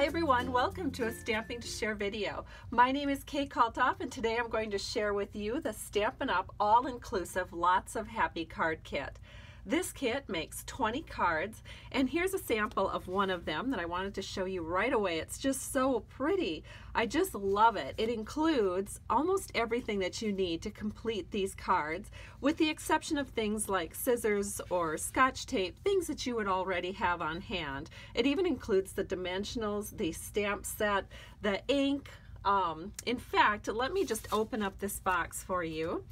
Hi everyone, welcome to a Stamping to Share video. My name is Kay Kalthoff and today I'm going to share with you the Stampin' Up! All-Inclusive Lots of Happy Card Kit. This kit makes 20 cards, and here's a sample of one of them that I wanted to show you right away. It's just so pretty. I just love it. It includes almost everything that you need to complete these cards, with the exception of things like scissors or scotch tape, things that you would already have on hand. It even includes the dimensionals, the stamp set, the ink. In fact, let me just open up this box for you.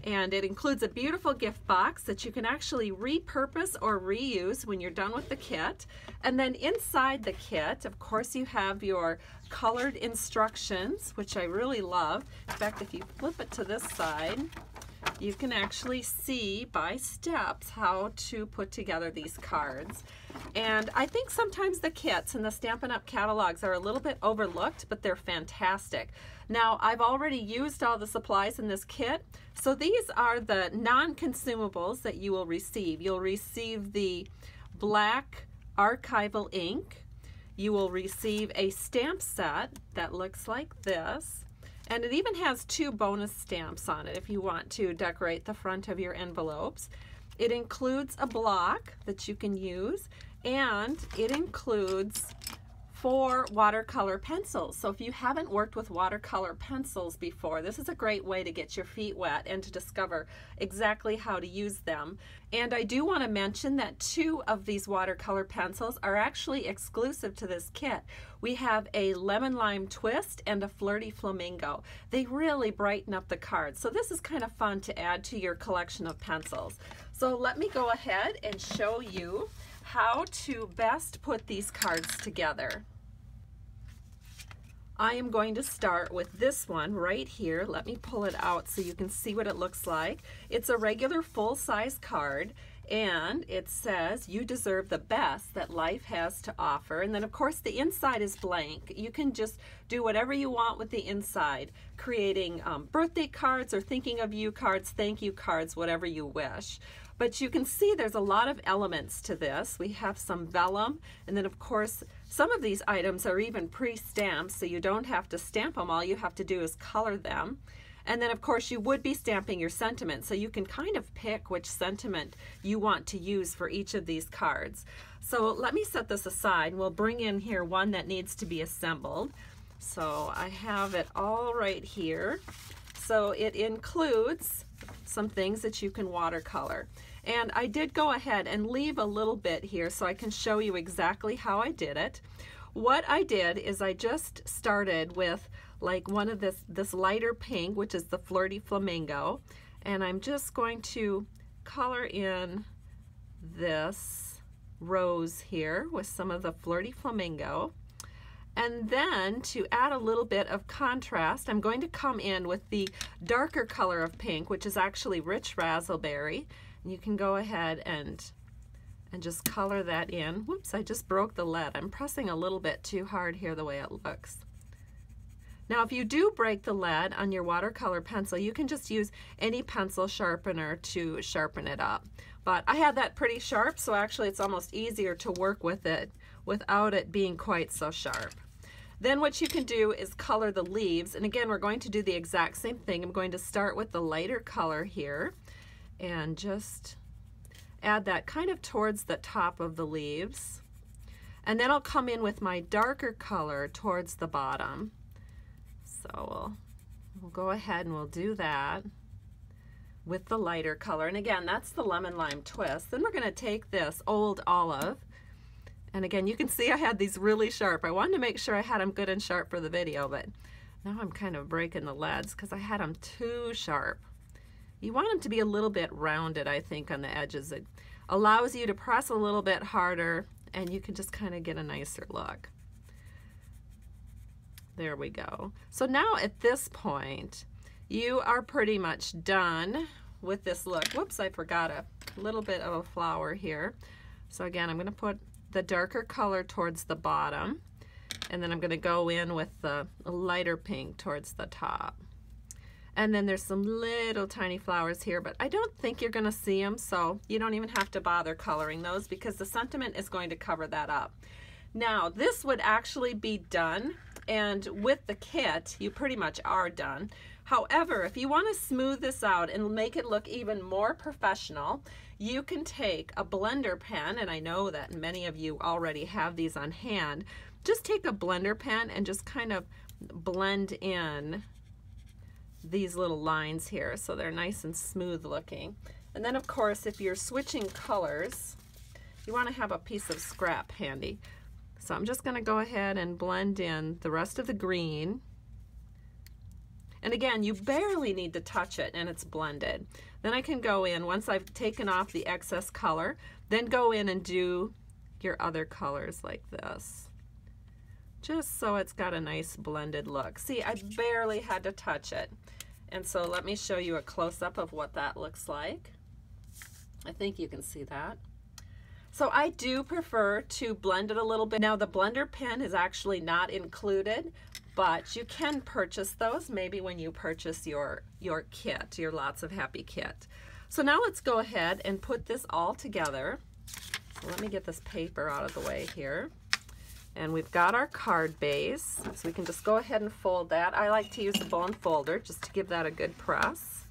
And it includes a beautiful gift box that you can actually repurpose or reuse when you're done with the kit. And then inside the kit, of course, you have your colored instructions, which I really love. In fact, if you flip it to this side, you can actually see by steps how to put together these cards. And I think sometimes the kits and the Stampin' Up! Catalogs are a little bit overlooked, but they're fantastic. Now, I've already used all the supplies in this kit, so these are the non-consumables that you will receive. You'll receive the black archival ink. You will receive a stamp set that looks like this. And it even has 2 bonus stamps on it if you want to decorate the front of your envelopes. It includes a block that you can use, and it includes 4 watercolor pencils. So if you haven't worked with watercolor pencils before, this is a great way to get your feet wet and to discover exactly how to use them. And I do want to mention that 2 of these watercolor pencils are actually exclusive to this kit. We have a lemon lime twist and a flirty flamingo. They really brighten up the cards. So this is kind of fun to add to your collection of pencils. So let me go ahead and show you how to best put these cards together. I am going to start with this one right here. Let me pull it out so you can see what it looks like. It's a regular full-size card, and it says, "You deserve the best that life has to offer." And then of course the inside is blank. You can just do whatever you want with the inside, creating birthday cards or thinking of you cards, thank you cards, whatever you wish. But you can see there's a lot of elements to this. We have some vellum, and then of course some of these items are even pre-stamped, so you don't have to stamp them. All you have to do is color them. And then of course you would be stamping your sentiment, so you can kind of pick which sentiment you want to use for each of these cards. So let me set this aside, and we'll bring in here one that needs to be assembled. So I have it all right here. So it includes some things that you can watercolor. And I did go ahead and leave a little bit here so I can show you exactly how I did it. What I did is I just started with like one of this lighter pink, which is the flirty flamingo, and I'm just going to color in this rose here with some of the flirty flamingo. And then to add a little bit of contrast, I'm going to come in with the darker color of pink, which is actually rich raspberry. And you can go ahead and just color that in. Whoops, I just broke the lead. I'm pressing a little bit too hard here the way it looks. Now, if you do break the lead on your watercolor pencil, you can just use any pencil sharpener to sharpen it up. But I had that pretty sharp, so actually it's almost easier to work with it without it being quite so sharp. Then what you can do is color the leaves, and again we're going to do the exact same thing. I'm going to start with the lighter color here and just add that kind of towards the top of the leaves, and then I'll come in with my darker color towards the bottom. So we'll go ahead and we'll do that with the lighter color, and again that's the lemon lime twist. Then we're going to take this old olive, and again you can see I had these really sharp. I wanted to make sure I had them good and sharp for the video, but now I'm kind of breaking the leads because I had them too sharp. You want them to be a little bit rounded, I think, on the edges. It allows you to press a little bit harder, and you can just kind of get a nicer look. There we go. So now at this point, you are pretty much done with this look. Whoops, I forgot a little bit of a flower here. So again, I'm going to put the darker color towards the bottom, and then I'm going to go in with the lighter pink towards the top. And then there's some little tiny flowers here, but I don't think you're going to see them, so you don't even have to bother coloring those because the sentiment is going to cover that up. Now this would actually be done, and with the kit you pretty much are done. However, if you want to smooth this out and make it look even more professional, you can take a blender pen, and I know that many of you already have these on hand. Just take a blender pen and just kind of blend in these little lines here so they're nice and smooth looking. And then of course, if you're switching colors, you want to have a piece of scrap handy. So I'm just going to go ahead and blend in the rest of the green. And again, you barely need to touch it and it's blended. Then I can go in, once I've taken off the excess color, then go in and do your other colors like this. Just so it's got a nice blended look. See, I barely had to touch it. And so let me show you a close-up of what that looks like. I think you can see that. So I do prefer to blend it a little bit. Now the blender pen is actually not included, but you can purchase those maybe when you purchase your kit, your Lots of Happy kit. So now let's go ahead and put this all together. So let me get this paper out of the way here. And we've got our card base, so we can just go ahead and fold that. I like to use a bone folder just to give that a good press.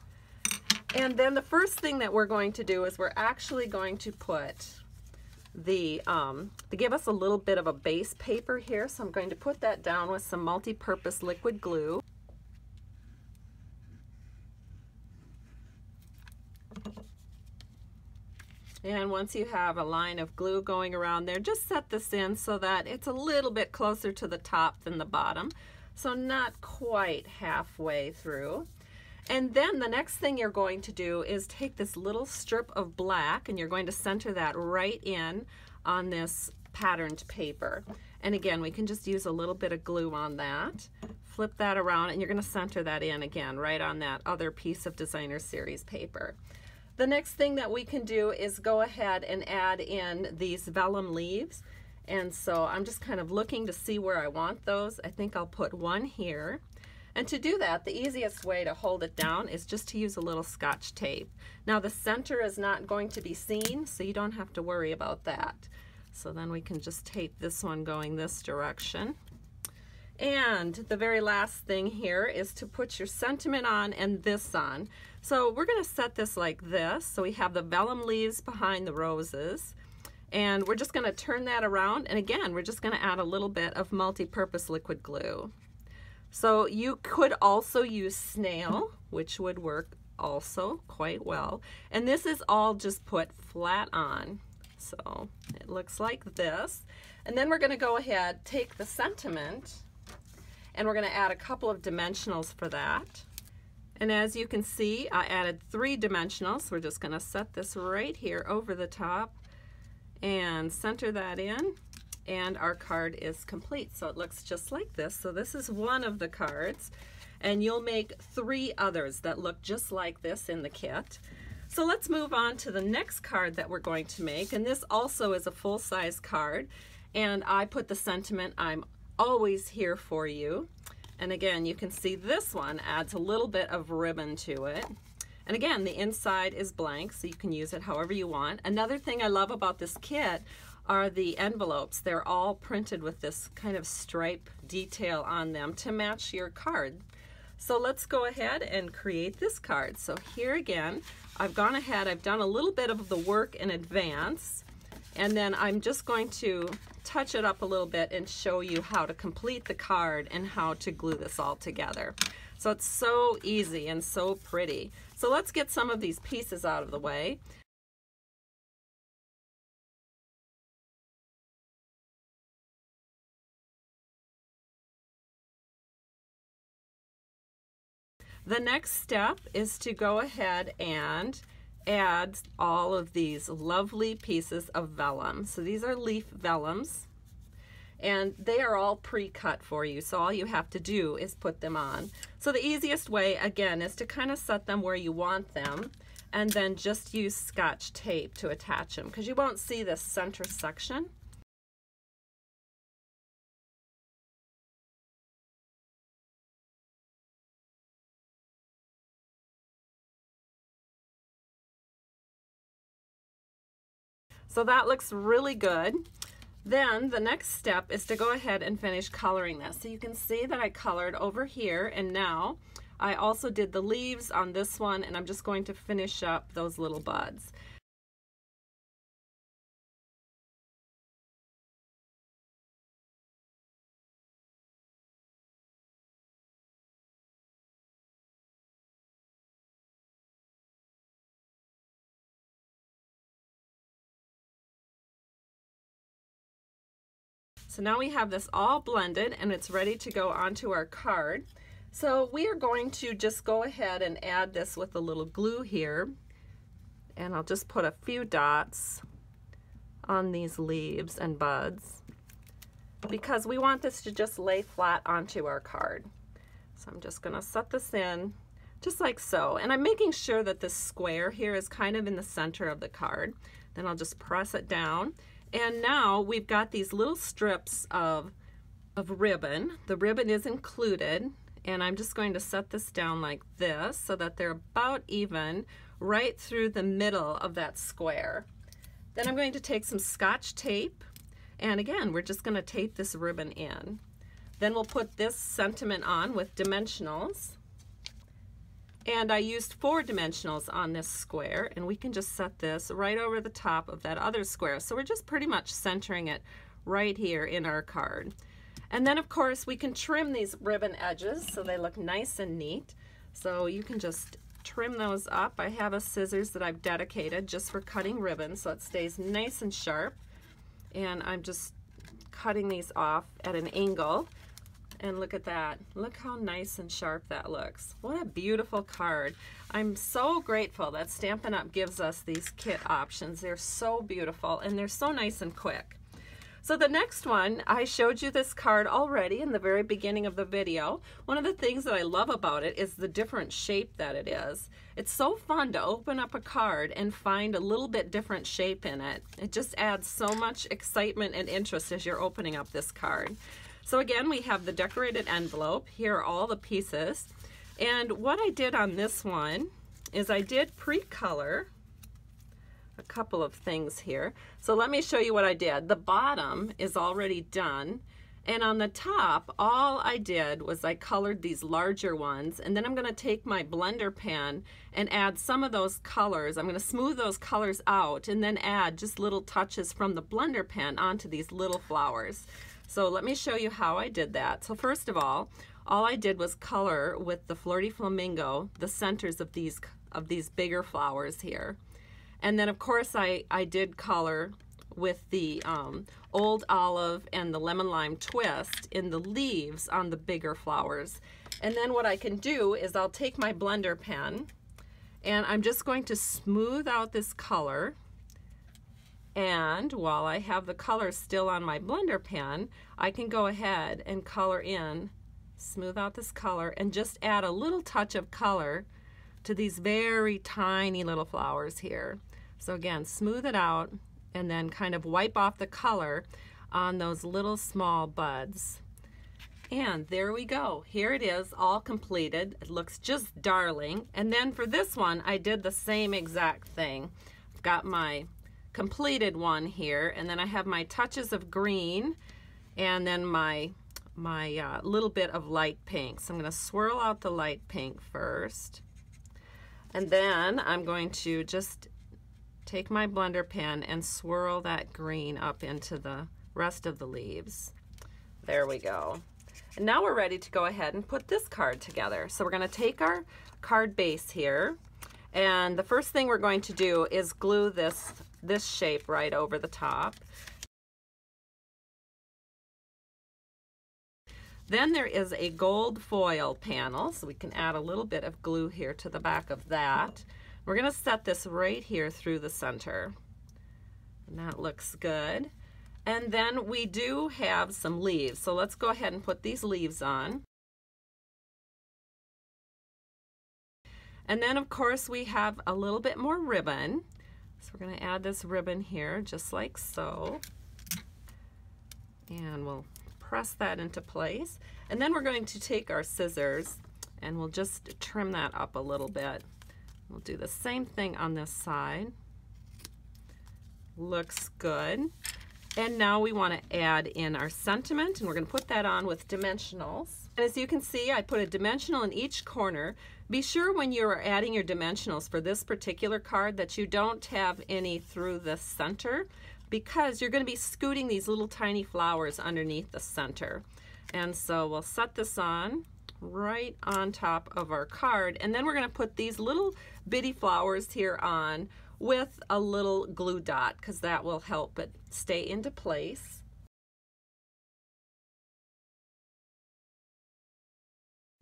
And then the first thing that we're going to do is we're actually going to put to give us a little bit of a base paper here, so I'm going to put that down with some multi-purpose liquid glue. And once you have a line of glue going around there, just set this in so that it's a little bit closer to the top than the bottom, so not quite halfway through. And then the next thing you're going to do is take this little strip of black and you're going to center that right in on this patterned paper. And again, we can just use a little bit of glue on that. Flip that around and you're going to center that in again right on that other piece of Designer Series paper. The next thing that we can do is go ahead and add in these vellum leaves. And so I'm just kind of looking to see where I want those. I think I'll put one here. And to do that, the easiest way to hold it down is just to use a little Scotch tape. Now the center is not going to be seen, so you don't have to worry about that. So then we can just tape this one going this direction. And the very last thing here is to put your sentiment on and this on. So we're going to set this like this. So we have the vellum leaves behind the roses. And we're just going to turn that around. And again, we're just going to add a little bit of multi-purpose liquid glue. So you could also use snail, which would work also quite well. And this is all just put flat on. So it looks like this. And then we're going to go ahead, take the sentiment, and we're going to add a couple of dimensionals for that. And as you can see, I added 3 dimensionals. We're just going to set this right here over the top and center that in. And our card is complete. So it looks just like this. So this is one of the cards. And you'll make 3 others that look just like this in the kit. So let's move on to the next card that we're going to make. And this also is a full-size card. And I put the sentiment, "I'm always here for you." And again, you can see this one adds a little bit of ribbon to it. And again, the inside is blank, so you can use it however you want. Another thing I love about this kit are the envelopes. They're all printed with this kind of stripe detail on them to match your card. So let's go ahead and create this card. So here again, I've gone ahead, I've done a little bit of the work in advance, and then I'm just going to touch it up a little bit and show you how to complete the card and how to glue this all together. So it's so easy and so pretty. So let's get some of these pieces out of the way. The next step is to go ahead and add all of these lovely pieces of vellum. So these are leaf vellums, and they are all pre-cut for you, so all you have to do is put them on. So the easiest way, again, is to kind of set them where you want them, and then just use Scotch tape to attach them, because you won't see this center section. So that looks really good. Then the next step is to go ahead and finish coloring this. So you can see that I colored over here, and now I also did the leaves on this one, and I'm just going to finish up those little buds. So now we have this all blended and it's ready to go onto our card. So we are going to just go ahead and add this with a little glue here. And I'll just put a few dots on these leaves and buds because we want this to just lay flat onto our card. So I'm just going to set this in just like so. And I'm making sure that this square here is kind of in the center of the card. Then I'll just press it down. And now we've got these little strips of ribbon. The ribbon is included, and I'm just going to set this down like this so that they're about even right through the middle of that square. Then I'm going to take some Scotch tape, and again, we're just going to tape this ribbon in. Then we'll put this sentiment on with dimensionals. And I used 4 dimensionals on this square, and we can just set this right over the top of that other square. So we're just pretty much centering it right here in our card. And then of course we can trim these ribbon edges so they look nice and neat. So you can just trim those up. I have a scissors that I've dedicated just for cutting ribbons so it stays nice and sharp. And I'm just cutting these off at an angle. And look at that. Look how nice and sharp that looks. What a beautiful card. I'm so grateful that Stampin' Up! Gives us these kit options. They're so beautiful and they're so nice and quick. So the next one, I showed you this card already in the very beginning of the video. One of the things that I love about it is the different shape that it is. It's so fun to open up a card and find a little bit different shape in it. It just adds so much excitement and interest as you're opening up this card. So again, we have the decorated envelope. Here are all the pieces. And what I did on this one is I did pre-color a couple of things here. So let me show you what I did. The bottom is already done. And on the top, all I did was I colored these larger ones. And then I'm going to take my blender pen and add some of those colors. I'm going to smooth those colors out and then add just little touches from the blender pen onto these little flowers. So let me show you how I did that. So first of all I did was color with the Flirty Flamingo the centers of these bigger flowers here. And then of course I did color with the Old Olive and the Lemon Lime Twist in the leaves on the bigger flowers. And then what I can do is I'll take my blender pen and I'm just going to smooth out this color. And while I have the color still on my blender pen, I can go ahead and color in, smooth out this color, and just add a little touch of color to these very tiny little flowers here. So again, smooth it out and then kind of wipe off the color on those little small buds. And there we go. Here it is, all completed. It looks just darling. And then for this one, I did the same exact thing. I've got my completed one here, and then I have my touches of green and then my little bit of light pink. So I'm going to swirl out the light pink first, and then I'm going to just take my blender pen and swirl that green up into the rest of the leaves. There we go. And now we're ready to go ahead and put this card together. So we're going to take our card base here, and the first thing we're going to do is glue this shape right over the top. Then there is a gold foil panel, so we can add a little bit of glue here to the back of that. We're going to set this right here through the center. And that looks good. And then we do have some leaves, so let's go ahead and put these leaves on. And then of course we have a little bit more ribbon. So we're going to add this ribbon here just like so. And we'll press that into place. And then we're going to take our scissors and we'll just trim that up a little bit. We'll do the same thing on this side. Looks good. And now we want to add in our sentiment, and we're going to put that on with dimensionals. And as you can see, I put a dimensional in each corner. Be sure when you're adding your dimensionals for this particular card that you don't have any through the center, because you're going to be scooting these little tiny flowers underneath the center. And so we'll set this on right on top of our card, and then we're going to put these little bitty flowers here on with a little glue dot, because that will help it stay into place.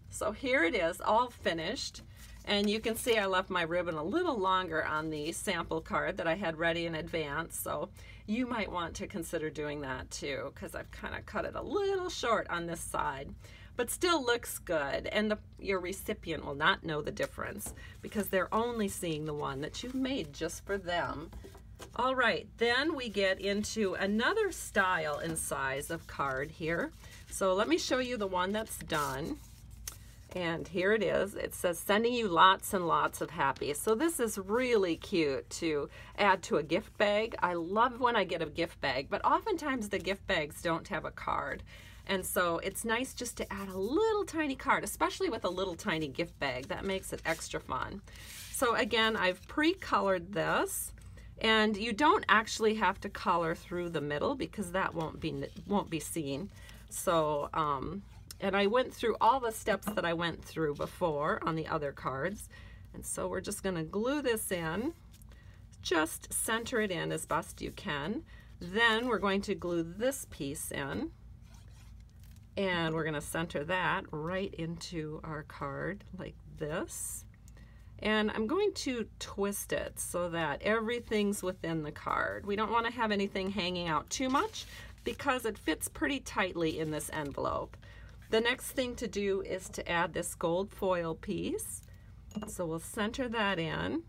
So here it is, all finished, and you can see I left my ribbon a little longer on the sample card that I had ready in advance, so you might want to consider doing that too, because I've kind of cut it a little short on this side. But still looks good, and your recipient will not know the difference because they're only seeing the one that you've made just for them. All right, then we get into another style and size of card here. So let me show you the one that's done. And here it is. It says, sending you lots and lots of happy. So this is really cute to add to a gift bag. I love when I get a gift bag, but oftentimes the gift bags don't have a card. And so it's nice just to add a little tiny card, especially with a little tiny gift bag. That makes it extra fun. So again, I've pre-colored this, and you don't actually have to color through the middle because that won't be seen. So, and I went through all the steps that I went through before on the other cards. And so we're just going to glue this in. Just center it in as best you can. Then we're going to glue this piece in. And we're going to center that right into our card like this. And I'm going to twist it so that everything's within the card. We don't want to have anything hanging out too much because it fits pretty tightly in this envelope. The next thing to do is to add this gold foil piece. So we'll center that in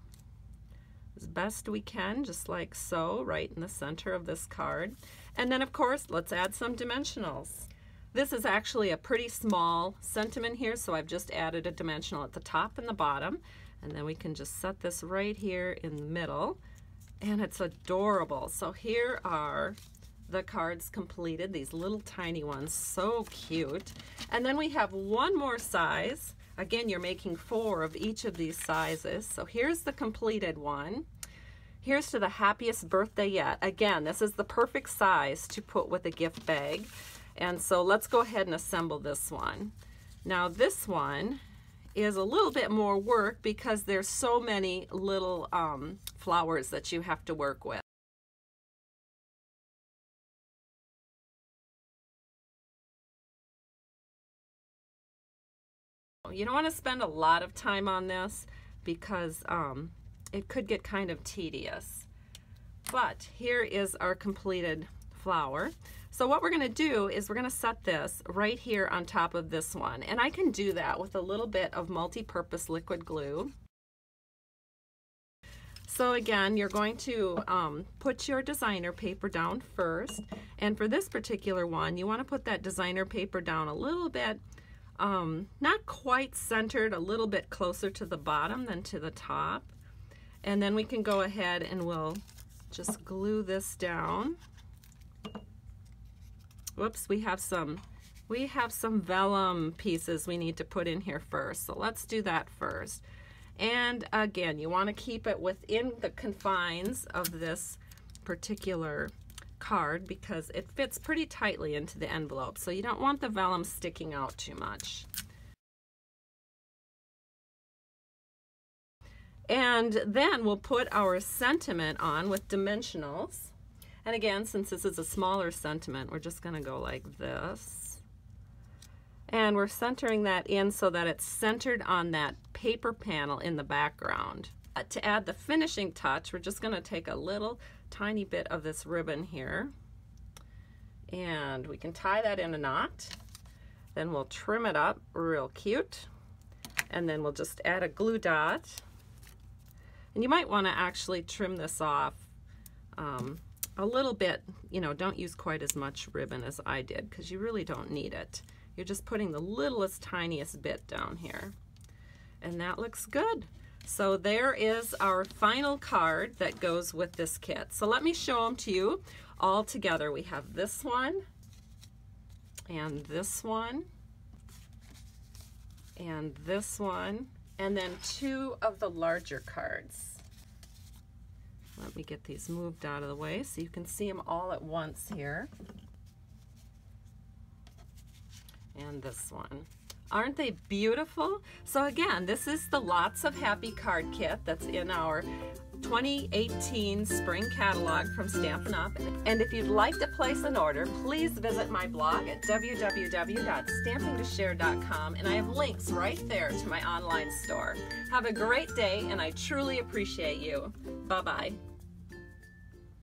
as best we can, just like so, right in the center of this card. And then of course, let's add some dimensionals. This is actually a pretty small sentiment here, so I've just added a dimensional at the top and the bottom, and then we can just set this right here in the middle, and it's adorable. So here are the cards completed, these little tiny ones, so cute. And then we have one more size. Again, you're making 4 of each of these sizes. So here's the completed one. Here's to the happiest birthday yet. Again, this is the perfect size to put with a gift bag. And so let's go ahead and assemble this one. Now this one is a little bit more work because there's so many little flowers that you have to work with. You don't want to spend a lot of time on this because it could get kind of tedious. But here is our completed flower. So what we're going to do is we're going to set this right here on top of this one. And I can do that with a little bit of multi-purpose liquid glue. So again, you're going to put your designer paper down first. And for this particular one, you want to put that designer paper down a little bit, not quite centered, a little bit closer to the bottom than to the top. And then we can go ahead and we'll just glue this down. Whoops, we have some vellum pieces we need to put in here first. So let's do that first. And again, you want to keep it within the confines of this particular card because it fits pretty tightly into the envelope. So you don't want the vellum sticking out too much. And then we'll put our sentiment on with dimensionals. And again, since this is a smaller sentiment, we're just going to go like this. And we're centering that in so that it's centered on that paper panel in the background. To add the finishing touch, we're just going to take a little tiny bit of this ribbon here. And we can tie that in a knot. Then we'll trim it up real cute. And then we'll just add a glue dot. And you might want to actually trim this off a little bit, you know, don't use quite as much ribbon as I did because you really don't need it. You're just putting the littlest, tiniest bit down here. And that looks good. So there is our final card that goes with this kit. So let me show them to you all together. We have this one, and this one, and this one, and then two of the larger cards. Let me get these moved out of the way so you can see them all at once here. And this one. Aren't they beautiful? So again, this is the Lots of Happy card kit that's in our 2018 spring catalog from Stampin' Up. And if you'd like to place an order, please visit my blog at www.stampingtoshare.com, and I have links right there to my online store. Have a great day, and I truly appreciate you. Bye-bye.